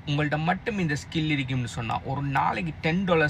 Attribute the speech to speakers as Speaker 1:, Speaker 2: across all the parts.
Speaker 1: உங்கள்கிட்ட மட்டும் இந்த ஸ்கில் இருக்கும்னு சொன்னால் ஒரு நாளைக்கு $10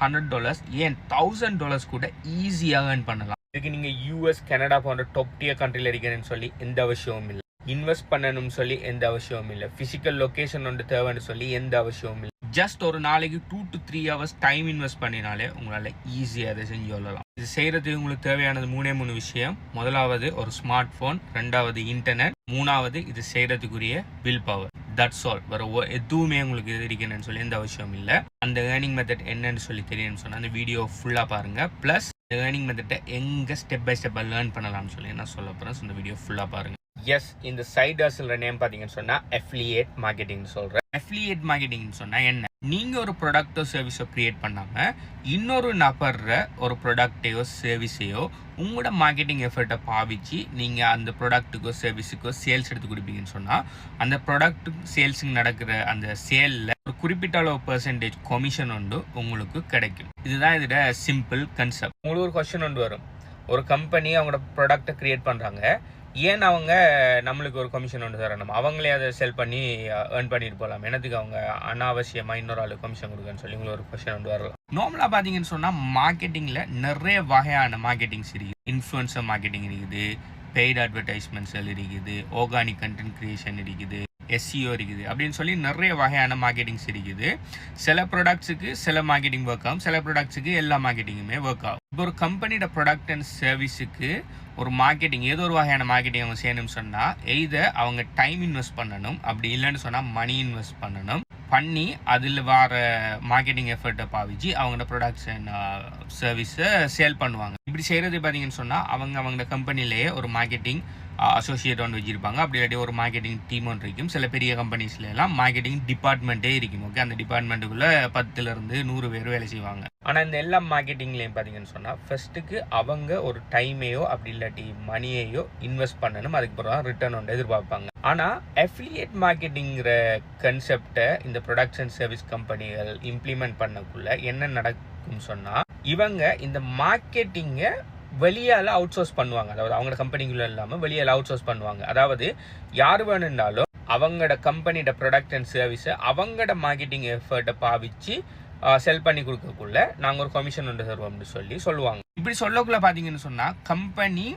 Speaker 1: $100 ஏன் $1000 கூட ஈஸியாக ஏர்ன் பண்ணலாம். இதுக்கு நீங்கள் US கனடா போன்ற டாப் டியர் கண்ட்ரியில் இருக்கணும்னு சொல்லி எந்த அவசியமும் இல்லை. இன்வெஸ்ட் பண்ணணும்னு சொல்லி எந்த அவசியமும் இல்லை. ஃபிசிக்கல் லொக்கேஷன் ஒன்று தேவைன்னு சொல்லி எந்த அவசியமும் இல்லை. ஜஸ்ட் ஒரு நாளைக்கு 2 to 3 hours டைம் இன்வெஸ்ட் பண்ணினாலே உங்களால் ஈஸியாக அதை செஞ்சு கொள்ளலாம். இது செய்கிறதுக்கு உங்களுக்கு தேவையானது 3 விஷயம். முதலாவது ஒரு ஸ்மார்ட் ஃபோன், 2வது இன்டர்நெட், 3வது இது செய்கிறதுக்குரிய வில் பவர். That's all. வேறு எதுவுமே உங்களுக்கு இருக்கணும்னு சொல்லி எந்த அவசியம் இல்லை. அந்த ஏர்னிங் மெத்தட் என்னன்னு சொல்லி தெரியணும்னு சொன்னால் அந்த வீடியோ ஃபுல்லாக பாருங்கள். ப்ளஸ் ஏர்னிங் மெத்தட்டை எங்கே ஸ்டெப் பை ஸ்டெப்பாக லேர்ன் பண்ணலாம்னு சொல்லி நான் சொல்ல போகிறேன். இந்த வீடியோ ஃபுல்லாக பாருங்கள். எஸ், இந்த சைட் ஹஸ்ல்ற நேம் பார்த்தீங்கன்னு சொன்னால் அஃபிலியேட் மார்க்கெட்டிங் சொல்கிறேன். அஃபிலியேட் மார்க்கெட்டிங்னு சொன்னால் என்ன? நீங்கள் ஒரு ப்ராடக்ட்டோ சர்வீஸோ க்ரியேட் பண்ணாமல் இன்னொரு நபர்ற ஒரு ப்ராடக்டையோ சர்வீஸையோ உங்களோட மார்க்கெட்டிங் எஃபர்ட்டை பாவிச்சு நீங்கள் அந்த ப்ராடக்ட்டுக்கோ சர்வீஸுக்கோ சேல்ஸ் எடுத்து கொடுப்பீங்கன்னு சொன்னால் அந்த ப்ராடக்ட் சேல்ஸுக்கு நடக்கிற அந்த சேலில் ஒரு குறிப்பிட்ட அளவு பெர்சன்டேஜ் கமிஷன் ஒன்று உங்களுக்கு கிடைக்கும். இதுதான் இதோட சிம்பிள் கன்செப்ட். உங்களுக்கு ஒரு கொஸ்டின் ஒன்று வரும். ஒரு கம்பெனி அவங்களோட ப்ராடக்ட்டை க்ரியேட் பண்ணுறாங்க, ஏன் அவங்க நம்மளுக்கு ஒரு கமிஷன் ஒன்று தரணும்? அவங்களே அதை செல் பண்ணி ஏர்ன் பண்ணிட்டு போகலாம். என்னத்துக்கு அவங்க அனாவசியமாக இன்னொரு ஆளுக்கு கமிஷன் கொடுக்குன்னு சொல்லி உங்களுக்கு ஒரு கொஸ்டின் ஒன்று வரலாம். நார்மலாக பார்த்தீங்கன்னு சொன்னால் மார்க்கெட்டிங்கில் நிறைய வகையான மார்க்கெட்டிங்ஸ் இருக்குது. இன்ஃப்ளூயன்சர் மார்க்கெட்டிங் இருக்குது, பெய்டு அட்வர்டைஸ்மெண்ட்ஸ் இருக்குது, ஆர்கானிக் கண்டென்ட் கிரியேஷன் இருக்குது, SEO இருக்குது, அப்படின்னு சொல்லி நிறைய வகையான மார்க்கெட்டிங்ஸ் இருக்குது. சில ப்ராடக்ட்ஸுக்கு சில மார்க்கெட்டிங் ஒர்க் ஆகும், சில ப்ராடக்ட்ஸுக்கு எல்லா மார்க்கெட்டிங்குமே ஒர்க் ஆகும். இப்போ ஒரு கம்பெனியோட ப்ராடக்ட் அண்ட் சர்வீஸுக்கு ஒரு மார்க்கெட்டிங் ஏதோ ஒரு வகையான மார்க்கெட்டிங் அவங்க செய்யணும்னு சொன்னால் எய்தர் அவங்க டைம் இன்வெஸ்ட் பண்ணணும், அப்படி இல்லைன்னு சொன்னால் மணி இன்வெஸ்ட் பண்ணி அதில் வர மார்க்கெட்டிங் எஃபர்ட்டை பாவிச்சு அவங்களோட ப்ராடக்ட்ஸ் அண்ட் சர்வீஸை சேல் பண்ணுவாங்க. இப்படி செய்கிறது பார்த்தீங்கன்னு சொன்னால் அவங்களோட கம்பெனிலேயே ஒரு மார்க்கெட்டிங் அசோசியேட் ஒன்று வச்சுருப்பாங்க. அப்படி இல்லாட்டி ஒரு மார்க்கெட்டிங் டீம் ஒன்று இருக்கும். சில பெரிய கம்பெனிஸ்ல எல்லாம் மார்க்கெட்டிங் டிபார்ட்மெண்ட்டே இருக்கும். ஓகே, அந்த டிபார்ட்மெண்ட்டுக்குள்ளே 10 to 100 பேர் வேலை செய்வாங்க. ஆனால் இந்த எல்லா மார்க்கெட்டிங்லேயும் பார்த்தீங்கன்னு சொன்னால் ஃபர்ஸ்ட்டுக்கு அவங்க ஒரு டைமையோ அப்படி இல்லாட்டி மணியையோ இன்வெஸ்ட் பண்ணணும். அதுக்கு பிறகு ரிட்டர்ன் ஒன்று எதிர்பார்ப்பாங்க. ஆனால் அஃபிலியேட் மார்க்கெட்டிங்கிற கன்செப்டை இந்த ப்ரொடக்ஷன் சர்வீஸ் கம்பெனிகள் இம்ப்ளிமெண்ட் பண்ணக்குள்ள என்ன நடக்கும்னு சொன்னால் இவங்க இந்த மார்க்கெட்டிங்கை வெளியால் அவுட் சோர்ஸ் பண்ணுவாங்க. அதாவது அவங்களோட கம்பெனிக்குள்ள இல்லாமல் வெளியால் அவுட் சோர்ஸ் பண்ணுவாங்க. அதாவது யார் வேணும்னாலும் அவங்களோட கம்பெனியோட ப்ராடக்ட் அண்ட் சர்வீஸை அவங்களோட மார்க்கெட்டிங் எஃபர்ட்டை பாவிச்சு செல் பண்ணி கொடுக்கக்குள்ள நாங்கள் ஒரு கமிஷன் ஒன்று தருவோம்னு சொல்லுவாங்க. இப்படி சொல்லக்குள்ள பார்த்தீங்கன்னு சொன்னால் கம்பெனி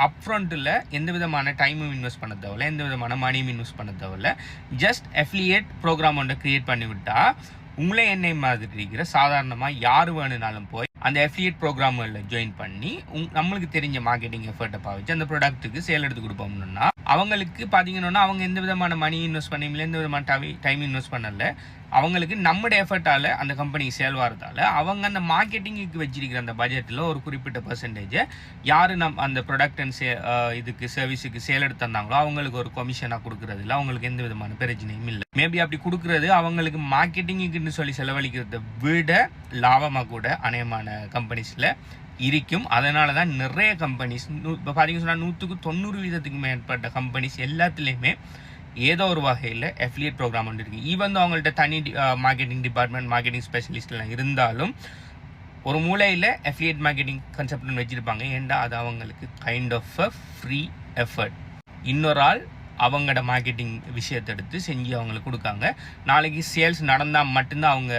Speaker 1: அப்ஃப்ரண்ட்டில் எந்த விதமான டைமும் இன்வெஸ்ட் பண்ண தேவையில்ல, எந்த விதமான மணியும் இன்வெஸ்ட் பண்ண தேவையில்ல. ஜஸ்ட் அஃபிலியேட் ப்ரோக்ராம் ஒன்று க்ரியேட் பண்ணி விட்டால் உங்களே என்னை மாதிரி இருக்கிற சாதாரணமாக யார் வேணுனாலும் போய் அந்த அஃபிலியேட் ப்ரோக்ராம்களில் ஜாயின் பண்ணி நம்மளுக்கு தெரிஞ்ச மார்க்கெட்டிங் எஃபர்ட்டை பாவிச்சு அந்த ப்ராடக்ட்டுக்கு சேல் எடுத்து கொடுப்போம்னா அவங்களுக்கு பார்த்தீங்கன்னா அவங்க எந்த விதமான மணி இன்வெஸ்ட் பண்ணல, எந்த விதமான டைம் இன்வெஸ்ட் பண்ணல. அவங்களுக்கு நம்முடைய எஃபர்ட்டால் அந்த கம்பெனிக்கு சேல் வரதால அவங்க அந்த மார்க்கெட்டிங்க்கு வச்சிருக்கிற அந்த பட்ஜெட்டில் ஒரு குறிப்பிட்ட பெர்சன்டேஜை யார் அந்த ப்ராடக்ட் அண்ட் இதுக்கு சர்வீஸுக்கு சேல் எடுத்து தந்தாங்களோ அவங்களுக்கு ஒரு கமிஷனாக கொடுக்குறதுல அவங்களுக்கு எந்த விதமான பிரச்சனையும் இல்லை. மேபி அப்படி கொடுக்குறது அவங்களுக்கு மார்க்கெட்டிங்குன்னு சொல்லி செலவழிக்கிறத விட லாபமாக கூட அநேகமான கம்பெனிஸில் இருக்கும். அதனால தான் நிறைய கம்பெனிஸ் இப்போ பார்த்தீங்கன்னு சொன்னால் 100% மேற்பட்ட கம்பெனிஸ் எல்லாத்துலேயுமே ஏதோ ஒரு வகையில் அஃபிலியேட் ப்ரோக்ராம் ஒன்று இருக்குது. ஈவன் அவங்கள்ட்ட தனி மார்க்கெட்டிங் டிபார்ட்மெண்ட், மார்க்கெட்டிங் ஸ்பெஷலிஸ்ட்லாம் இருந்தாலும் ஒரு மூலையில் அஃபிலியேட் மார்க்கெட்டிங் கன்செப்ட்னு வச்சுருப்பாங்க. ஏன்டா அது அவங்களுக்கு kind of uh free effort. இன்னொரு ஆள் அவங்களோட மார்க்கெட்டிங் விஷயத்தை எடுத்து செஞ்சு அவங்களுக்கு கொடுக்காங்க. நாளைக்கு சேல்ஸ் நடந்தால் மட்டும்தான் அவங்க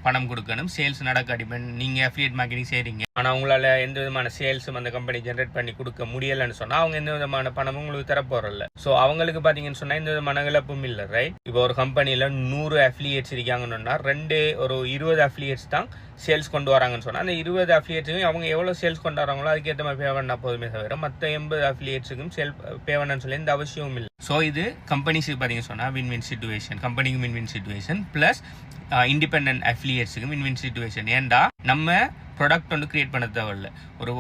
Speaker 1: பணம் கொடுக்கணும். சேல்ஸ் நடக்காட்டி நீங்கள் அஃபிலியேட் மார்க்கெட்டிங் செய்கிறீங்க, ஆனால் அவங்களால எந்த விதமான சேல்ஸும் அந்த கம்பெனி ஜென்ரேட் பண்ணி கொடுக்க முடியலைன்னு சொன்னால் அவங்க எந்த விதமான பணமும் உங்களுக்கு தரப்போறதில்ல. ஸோ அவங்களுக்கு பார்த்தீங்கன்னு சொன்னால் எந்த விதமான இழப்பும் இல்லை, ரைட்? இப்போ ஒரு கம்பெனியில் 100 அஃபிலியேட்ஸ் இருக்காங்கன்னு ஒரு 20 அஃபிலியேட்ஸ் தான் சேல்ஸ் கொண்டு வராங்கன்னு சொன்னால் அந்த 20 அஃபிலியேட்ஸுக்கும் அவங்க எவ்வளோ சேல்ஸ் கொண்டு வராங்களோ அதுக்கேற்ற மாதிரி பே பண்ணால் போதுமே தவிர மற்ற 80 அஃபிலியேட்ஸுக்கும் பே பண்ணணும்னு சொல்லி எந்த அவசியமும் இல்லை. ஸோ இது கம்பெனிஸுக்கு பார்த்தீங்கன்னு சொன்னால் வின்-வின் சிச்சுவேஷன். கம்பெனிக்கு வின்-வின் சிச்சுவேஷன் ப்ளஸ் இண்டிபெண்டன்ட் அஃபிலியேட்ஸுக்கு வின்-வின் சிச்சுவேஷன். ஏன்டா நம்ம ப்ராடக்ட் ஒன்று கிரியேட் பண்ண தேவையில்ல.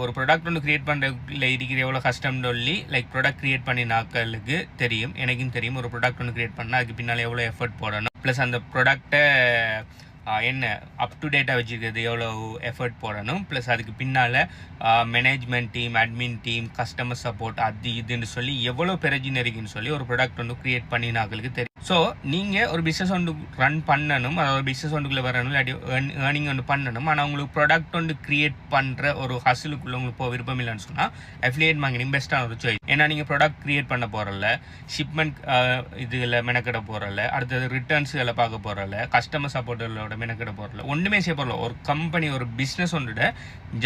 Speaker 1: ஒரு ப்ராடக்ட் ஒன்று கிரியேட் பண்ணுறதுல இருக்கிற எவ்வளோ கஷ்டம் சொல்லி ப்ராடக்ட் கிரியேட் பண்ணி நாட்களுக்கு தெரியும், எனக்கும் தெரியும். ஒரு ப்ராடக்ட் ஒன்று கிரியேட் பண்ணால் அதுக்கு பின்னால் எவ்வளோ எஃபர்ட் போடணும், ப்ளஸ் அந்த ப்ராடக்டை என்ன அப் டு டேட்டாக வச்சுருக்கிறது எவ்வளோ எஃபர்ட் போடணும், ப்ளஸ் அதுக்கு பின்னால் management team, admin team, customer support அது இதுன்னு சொல்லி எவ்வளோ பிரச்சனை இருக்குன்னு சொல்லி ஒரு ப்ராடக்ட் ஒன்று கிரியேட் பண்ணினாக்களுக்கு தெரியும். ஸோ நீங்கள் ஒரு பிஸ்னஸ் ஒன்று ரன் பண்ணணும், அதாவது பிஸ்னஸ் ஒன்றுக்குள்ளே வரணும், இல்லாட்டி ஏர்னிங் ஒன்று பண்ணணும். ஆனால் உங்களுக்கு ப்ராடக்ட் ஒன்று க்ரியேட் பண்ணுற ஒரு ஹசிலுக்குள்ளே உங்களுக்கு போக விருப்பம் இல்லைன்னு சொன்னால் அஃபிலியேட் மார்க்கெட்டிங் பெஸ்ட்டான ஒரு சாய்ஸ். ஏன்னா நீங்கள் ப்ராடக்ட் க்ரியேட் பண்ண போகிறல, ஷிப்மெண்ட் இதில் மெனக்கிட போகிறல, அடுத்தது ரிட்டர்ன்ஸுகளை பார்க்க போகிறல, கஸ்டமர் சப்போர்ட்டோட மெனக்கிட போகிறல, ஒன்றுமே செய்ய போகிறல. ஒரு கம்பெனி ஒரு பிஸ்னஸ் ஒன்றுட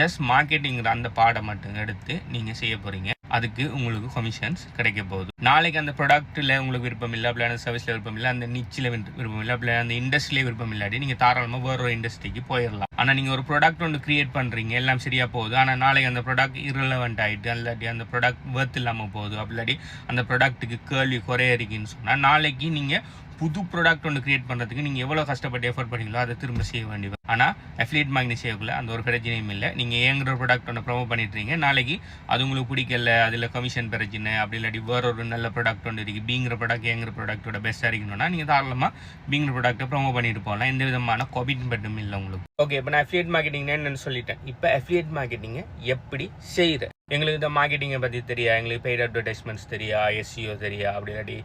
Speaker 1: ஜஸ்ட் மார்க்கெட்டிங்கிற அந்த பாடம் மட்டும் எடுத்து நீங்கள் செய்ய போகிறீங்க. அதுக்கு உங்களுக்கு கமிஷன்ஸ் கிடைக்க போகுது. நாளைக்கு அந்த ப்ராடக்ட்டில் உங்களுக்கு விருப்பம் இல்லை, அப்படி அந்த சர்வீஸில் விருப்பம் இல்லை, அந்த நிச்சில் விருப்பம் இல்லை, அப்படி அந்த இண்டஸ்ட்ரியிலே விருப்பம் இல்லாட்டி நீங்கள் தாராளமாக வேற ஒரு இண்டஸ்ட்ரிக்கு போயிடலாம். ஆனால் நீங்கள் ஒரு ப்ராடக்ட் ஒன்று கிரியேட் பண்ணுறீங்க, எல்லாம் சரியாக போகுது. ஆனால் நாளைக்கு அந்த ப்ராடக்ட் இரலவெண்ட் ஆகிட்டு, இல்லாட்டி அந்த ப்ராடக்ட் ஒர்த் இல்லாமல் போகுது, அப்படி அந்த ப்ராடக்ட்டுக்கு கேள்வி குறைய இருக்குன்னு சொன்னால் நாளைக்கு நீங்கள் புது ப்ராடக்ட் ஒன்று கிரியேட் பண்ணுறதுக்கு நீங்கள் எவ்வளோ கஷ்டப்பட்டு எஃபர்ட் பண்ணீங்களோ அதை திரும்ப செய்ய வேண்டியது. ஆனால் அஃபிலியேட் மார்க்கெட்டிங் செய்யக்குள்ள அந்த ஒரு பிரச்சனையும் இல்லை. நீங்கள் ஏங்குற ப்ராடக்ட் ஒன்று ப்ரொமோட் பண்ணிட்டுறீங்க, நாளைக்கு அது உங்களுக்கு பிடிக்கல, அதில் கமிஷன் பிரச்சனை, அப்படி இல்லாட்டி வேற ஒரு நல்ல ப்ராடக்ட் ஒன்று இருக்குது, பீங்கிற ப்ராடக்ட் ஏங்குற ப்ராடக்ட்டோட பெஸ்ட்டாக இருக்கணும்னா நீங்கள் தாராளமாக பீங்கிற ப்ராடக்ட்டை ப்ரொமோட் பண்ணிட்டு போகலாம். எந்த விதமான கமிட்மெண்ட்டும் இல்லை உங்களுக்கு. ஓகே, இப்போ நான் அஃபிலியேட் மார்க்கெட்டிங் என்னன்னு சொல்லிட்டேன். இப்போ அஃபிலியேட் மார்க்கெட்டிங்கை எப்படி செய்கிறேன்? எங்களுக்கு இந்த மார்க்கெட்டிங்கை பற்றி தெரியா, எங்களுக்கு பெய்ட் அட்வர்டைஸ்மெண்ட்ஸ் தெரியா, SEO தெரியா, அப்படி இல்லாட்டி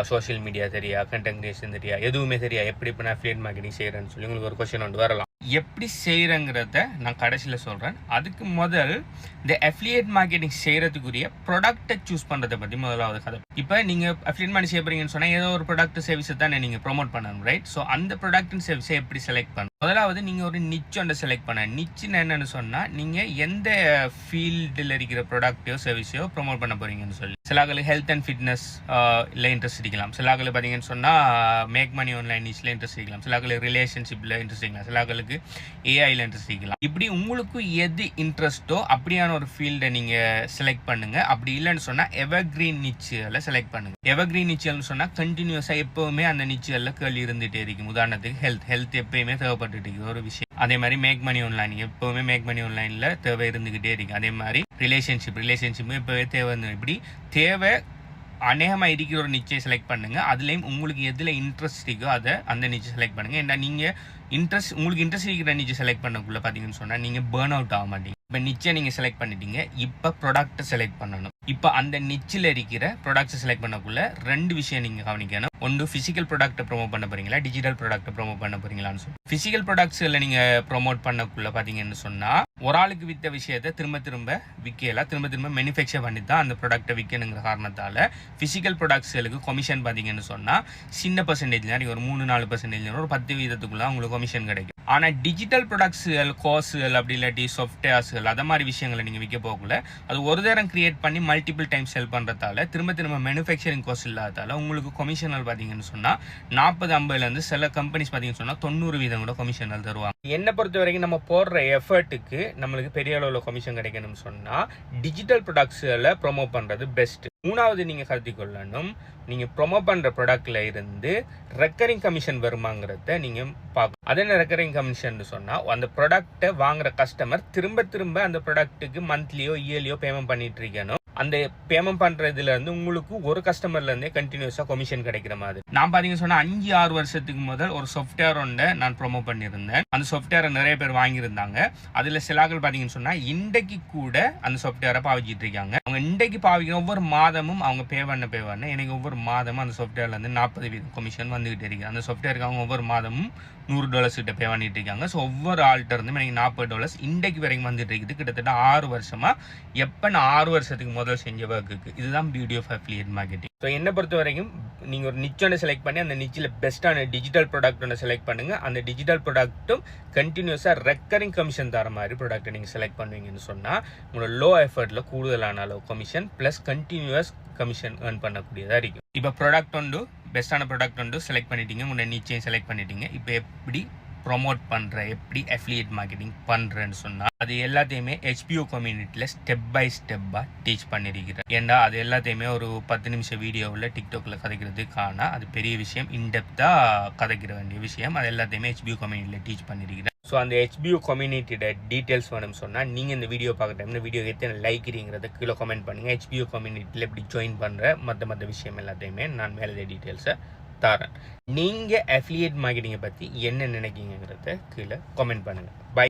Speaker 1: சோஷியல் மீடியா தெரியா, கண்டென்ட் கிரியேஷன் தெரியா, எதுவுமே தெரியா. எப்படி இப்போ நான் அஃபிலியேட் மார்க்கெட்டிங் செய்கிறேன்னு சொல்லி உங்களுக்கு ஒரு கொஸ்டின் ஒன்று வரலாம். எப்படி செய்கிறங்கிறத நான் கடைசியில் சொல்கிறேன். அதுக்கு முதல் இந்த அஃபிலியேட் மார்க்கெட்டிங் செய்கிறதுக்குரிய ப்ராடக்ட்டை சூஸ் பண்ணுறதை பற்றி முதலாவது கதை. இப்போ நீங்கள் அஃபிலியேட் மார்க்கெட்டிங் செய்ய போகிறீங்கன்னு சொன்னால் ஏதோ ஒரு ப்ராடக்ட் சர்வீஸை தான் நீங்கள் ப்ரொமோட் பண்ணணும், ரைட்? ஸோ அந்த ப்ராடக்ட் அண்ட் சர்வீஸை எப்படி செலக்ட் பண்ணணும்? முதலாவது நீங்கள் ஒரு நிச் ஒன்றை செலக்ட் பண்ண. நிச்சுன்னு என்னென்னு சொன்னால் நீங்கள் எந்த ஃபீல்டில் இருக்கிற ப்ராடக்டையோ சர்வீஸையோ ப்ரொமோட் பண்ண போகிறீங்கன்னு சொல்லி. சிலாக்களுக்கு ஹெல்த் அண்ட் ஃபிட்னஸ் இல்லை இன்ட்ரெஸ்ட் இருக்கலாம், சிலாக்கள் பார்த்தீங்கன்னு சொன்னால் மேக் மணி ஆன்லைன் நிச்சில் இன்ட்ரெஸ்ட் இருக்கலாம், சிலாக்களுக்கு ரிலேஷன்ஷிப்பில் இன்ட்ரெஸ்ட் இருக்கலாம், சிலாக்களுக்கு ஏஐல இன்ட்ரெஸ்ட் இருக்கலாம். இப்படி உங்களுக்கு எது இன்ட்ரெஸ்ட்டோ அப்படியான ஒரு ஃபீல்டை நீங்கள் செலக்ட் பண்ணுங்க. அப்படி இல்லைன்னு சொன்னால் எவர்கிரீன் நிச்சுகளை செலக்ட் பண்ணுங்க. எவர்கிரீன் நிச்சுகள்னு சொன்னால் கண்டினியூஸாக எப்போவுமே அந்த நிச்சுகளில் கேள்வி இருந்துகிட்டே இருக்கும். உதாரணத்துக்கு ஹெல்த் எப்பயுமே தேவைப்பட்டு இருக்குது ஒரு விஷயம். அதே மாதிரி மேக் மணி ஆன்லைன் எப்போவுமே மேக் மணி ஆன்லைனில் தேவை இருந்துக்கிட்டே இருக்கு. அதே மாதிரி ரிலேஷன்ஷிப்பும் எப்போவே தேவை. இப்படி தேவை அநேகமாக இருக்கிற ஒரு நிச்சயம் செலக்ட் பண்ணுங்கள். அதுலேயும் உங்களுக்கு எதில் இன்ட்ரெஸ்ட் இருக்கோ அதை அந்த நிச்சயம் செலக்ட் பண்ணுங்கள். ஏன்னா நீங்கள் உங்களுக்கு இன்ட்ரெஸ்ட் இருக்கிற நிச்சயம் செலக்ட் பண்ணக்குள்ளே பார்த்தீங்கன்னு சொன்னால் நீங்கள் பேர்ன் அவுட் ஆக மாட்டீங்க. இப்போ நிச்சயம் நீங்கள் செலக்ட் பண்ணிட்டீங்க, இப்போ ப்ராடக்ட்டை செலக்ட் பண்ணணும். இப்போ அந்த நிச்சில் இருக்கிற ப்ராடக்ட்ஸை செலக்ட் பண்ணக்குள்ள ரெண்டு விஷயம் நீங்கள் கவனிக்கணும். ஒன்று ஃபிசிக்கல் ப்ராடக்ட்டை ப்ரொமோட் பண்ண போகிறீங்களா, டிஜிட்டல் ப்ராடக்ட்டை ப்ரொமோட் பண்ண போகிறீங்களான்னு சொல்லி. ஃபிசிக்கல் ப்ராடக்ட்ஸில் நீங்கள் ப்ரொமோட் பண்ணக்குள்ள பார்த்தீங்கன்னு சொன்னால் ஒரு ஆளுக்கு விற்ற விஷயத்தை திரும்ப விற்கலாம், திரும்ப மேனுஃபேக்சர் பண்ணி தான் அந்த ப்ராடக்ட்டை விற்கணுங்கிற காரணத்தால் ஃபிசிக்கல் ப்ராடக்ட்ஸுகளுக்கு கமிஷன் பார்த்தீங்கன்னு சொன்னால் சின்ன பர்சன்டேஜ்லாம் நீங்கள் ஒரு 3-4% ஒரு 10% உங்களுக்கு கமிஷன் கிடைக்கும். ஆனால் டிஜிட்டல் ப்ராடக்ட்ஸுகள், கோர்ஸுகள், அப்படி இல்லாட்டி சாஃப்ட்வேர்ஸுகள், அதை மாதிரி விஷயங்களை நீங்கள் விற்க போகல. அது ஒரு தரம் கிரியேட் பண்ணி மல்டிபிள் டைம் செல் பண்ணுறதால திரும்ப மேனுஃபேக்சரிங் காஸ்ட் இல்லாதால உங்களுக்கு கமிஷனல் பார்த்தீங்கன்னு சொன்னால் 40-50லேருந்து சில கம்பெனிஸ் பார்த்தீங்கன்னு சொன்னால் 90% கூட கமிஷனல் தருவாங்க. என்னை பொறுத்த வரைக்கும் நம்ம போடுற எஃபர்ட்டுக்கு நம்மளுக்கு பெரிய அளவில் கமிஷன் கிடைக்கணும்னு சொன்னால் டிஜிட்டல் ப்ராடக்ட்ஸுகளை ப்ரொமோட் பண்ணுறது பெஸ்ட். மூணாவது நீங்கள் கருதி கொள்ளணும், நீங்கள் ப்ரொமோட் பண்ணுற ப்ராடக்டில் இருந்து ரெக்கரிங் கமிஷன் வருமாங்கிறத நீங்கள் பார்க்கணும். அது என்ன ரெக்கரிங் கமிஷன் சொன்னால் அந்த ப்ராடக்ட்டை வாங்குற கஸ்டமர் திரும்ப அந்த ப்ராடக்ட்டுக்கு மந்த்லியோ இயர்லியோ பேமெண்ட் பண்ணிட்டு இருக்கணும். அந்த பேமெண்ட் பண்ணுறதுல இருந்து உங்களுக்கு ஒரு கஸ்டமர்லேருந்தே கண்டினியூஸாக கமிஷன் கிடைக்கிற மாதிரி. நான் பார்த்தீங்கன்னு சொன்னால் 5-6 வருஷத்துக்கு முதல் ஒரு சாஃப்ட்வேர் ஒன்றை நான் ப்ரொமோட் பண்ணியிருந்தேன். அந்த சாஃப்ட்வேரை நிறைய பேர் வாங்கியிருந்தாங்க. அதில் சிலாக்கள் பார்த்தீங்கன்னு சொன்னால் இன்றைக்கு கூட அந்த சாஃப்ட்வேரை பாவிச்சிட்டு இருக்காங்க. அவங்க இன்றைக்கு பாவிக்கிற ஒவ்வொரு மாதமும் அவங்க பே பண்ண எனக்கு ஒவ்வொரு மாதமும் அந்த சாஃப்ட்வேர்லேருந்து 40% கமிஷன் வந்துகிட்டே இருக்கு. அந்த சாஃப்ட்வேருக்கு அவங்க ஒவ்வொரு மாதமும் $100 கிட்ட பே பண்ணிட்டு இருக்காங்க. ஸோ ஒவ்வொரு ஆள்கிட்ட இருந்தும் எனக்கு $40 இன்றைக்கு வரைக்கும் வந்துட்டு இருக்குது. கிட்டத்தட்ட 6 வருஷமா. எப்போ நான் 6 வருஷத்துக்கு முதல் செஞ்ச ஒர்க்குக்கு. இதுதான் beauty of affiliate marketing. So என்னை பொறுத்த வரைக்கும் நீங்கள் ஒரு நிச் ஒன்று செலக்ட் பண்ணி அந்த நிச்சில் பெஸ்ட்டான டிஜிட்டல் ப்ராடக்ட் ஒன்று செலக்ட் பண்ணுங்கள். அந்த டிஜிட்டல் ப்ராடக்ட்டும் கண்டினியூஸாக ரெக்கரிங் கமிஷன் தர மாதிரி ப்ராடக்ட்டை நீங்கள் செலக்ட் பண்ணுவீங்கன்னு சொன்னால் உங்களோட லோ எஃபர்ட்டில் கூடுதலான அளவு commission plus continuous commission earn பண்ணக்கூடியதாக இருக்கும். இப்போ ப்ராடக்ட் ஒன்று பெஸ்ட்டான ப்ராடக்ட் ஒன்று செலக்ட் பண்ணிட்டீங்க, உங்களோட நிச்சயம் செலக்ட் பண்ணிட்டீங்க. இப்போ எப்படி ப்ரொமோட் பண்ணுற, எப்படி அஃபிலியேட் மார்க்கெட்டிங் பண்ணுறேன்னு சொன்னால் அது எல்லாத்தையுமே HBO கம்யூனிட்டியில் ஸ்டெப் பை ஸ்டெப்பாக டீச் பண்ணியிருக்கிறேன். ஏன்னா அது எல்லாத்தையுமே ஒரு 10 நிமிஷம் வீடியோவில் டிக்டாக்ல கதைக்கிறதுக்கான அது பெரிய விஷயம், இன்டெப்த்தாக கதைக்கிற வேண்டிய விஷயம். அது எல்லாத்தையுமே HBO கம்யூனிட்டியில் டீச் பண்ணியிருக்கிறேன். ஸோ அந்த HBO கம்யூனிட்டியோட டீட்டெயில்ஸ் வேணும்னு சொன்னால் நீங்கள் இந்த வீடியோ பார்க்குற டைம் இந்த வீடியோ எத்தனை லைக் இருக்கிறத கீழே கமெண்ட் பண்ணுங்கள். HBO கம்யூனிட்டியில் எப்படி ஜாயின் பண்ணுற மற்ற விஷயம் எல்லாத்தையுமே நான் மேலே டீட்டெயில்ஸை தரேன். நீங்கள் அஃபிலியேட் மார்க்கெட்டிங்கை பற்றி என்ன நினைக்கிறீங்கிறத கீழே கமெண்ட் பண்ணுங்கள். பை.